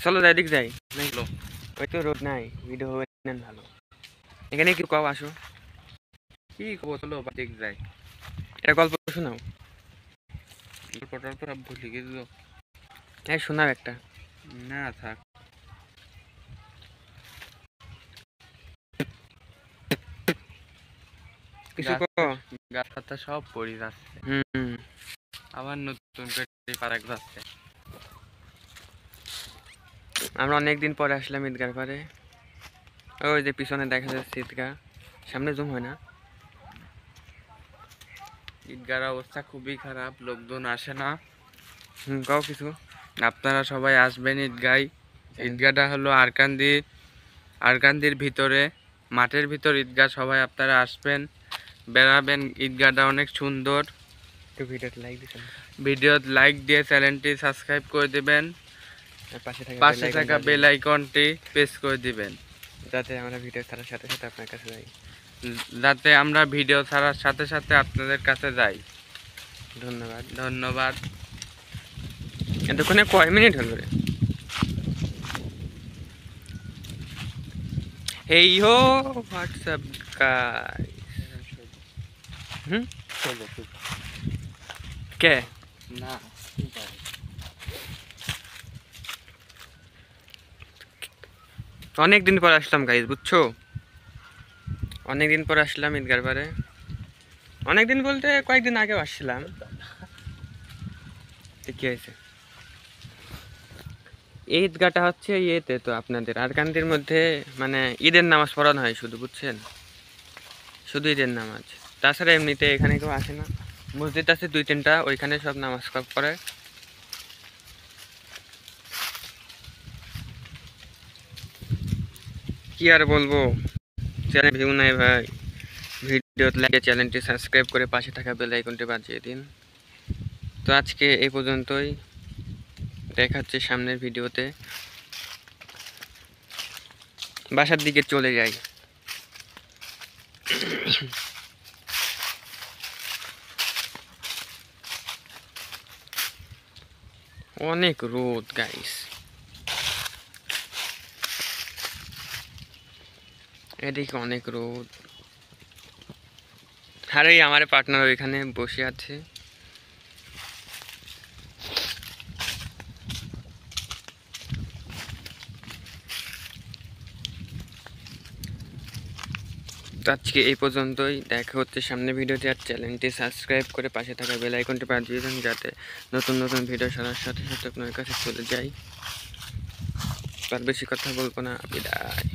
চলো যাই দিক যাই। চলো। ওই তো রোড নাই, ভিডিও হবে নেন ভালো। এখানে কি কও আসো, কি খবর, চলো দিক যাই। এটা গল্প শোনাও। গল্পটা তো সব ভুলে গেছিল। হ্যাঁ শোনাও একটা। না থাক। কিছু কও। গাছ পাতা সব পড়ে যাচ্ছে, হুম আবার নতুন করে পারাক যাচ্ছে। আমরা অনেকদিন পরে আসলাম ঈদগার পারে। ওই যে পিছনে দেখা যাচ্ছে ঈদগাহ, সামনে জুম হয় না। ঈদগার অবস্থা খুবই খারাপ, লোকজন আসে না। কও কিছু। আপনারা সবাই আসবেন ঈদগায়। ঈদগাহটা হলো আরকান্দির ভিতরে, মাঠের ভিতর ঈদগাহ। সবাই আপনারা আসবেন, বেড়াবেন। ঈদগাহটা অনেক সুন্দর। একটু ভিডিওতে লাইক দিছেন, ভিডিও লাইক দিয়ে চ্যানেলটি সাবস্ক্রাইব করে দিবেন, আর পাশে থাকা বেল আইকনটি প্রেস করে দিবেন, যাতে আমরা ভিডিও ছাড়ার সাথে সাথে আপনার কাছে যাই। যাতে আমরা ভিডিও ছাড়ার সাথে সাথে আপনাদের কাছে যাই। ধন্যবাদ। ধন্যবাদ। এতক্ষণে কয় মিনিট হলো রে? হেই হো হোয়াটসঅ্যাপ গাইস। হুম কে না অনেকদিন পর আসলাম গাইস, বুঝছো? অনেকদিন পর আসলাম ঈদগার পারে। অনেকদিন বলতে কয়েকদিন আগেও আসছিলাম। কি হয়েছে? এই ঈদগাহটা হচ্ছে ইয়েতে তো আপনাদের আরকান্দির মধ্যে, মানে ঈদের নামাজ পড়ানো হয় শুধু, বুঝছেন? শুধু ঈদের নামাজ, তাছাড়া এমনিতে এখানে কেউ আসে না। মসজিদ আছে 2-3টা, ওইখানে সব নামাজ পড়ে। কি আর বলবো, চ্যানেল ভিউ নাই ভাই। ভিডিও লাইক, চ্যানেলটি সাবস্ক্রাইব করে পাশে থাকা বেল আইকনটি বাজিয়ে দিন। তো আজকে এই পর্যন্তই, দেখা হচ্ছে সামনের ভিডিওতে। বাসার দিকে চলে যাই। অনেক রোদ গাইস, এদিকে অনেক রোদ। আরে আমার পার্টনার ওইখানে বসে আছে। তো আজকে এই পর্যন্তই, দেখা হচ্ছে সামনে ভিডিওতে। আর চ্যানেলটি সাবস্ক্রাইব করে পাশে থাকা বেল আইকনটি বাজিয়ে দিন, যাতে নতুন নতুন ভিডিও ছাড়ার সাথে সাথে আপনার কাছে চলে যায়। তার বেশি কথা বলবো না, বিদায়।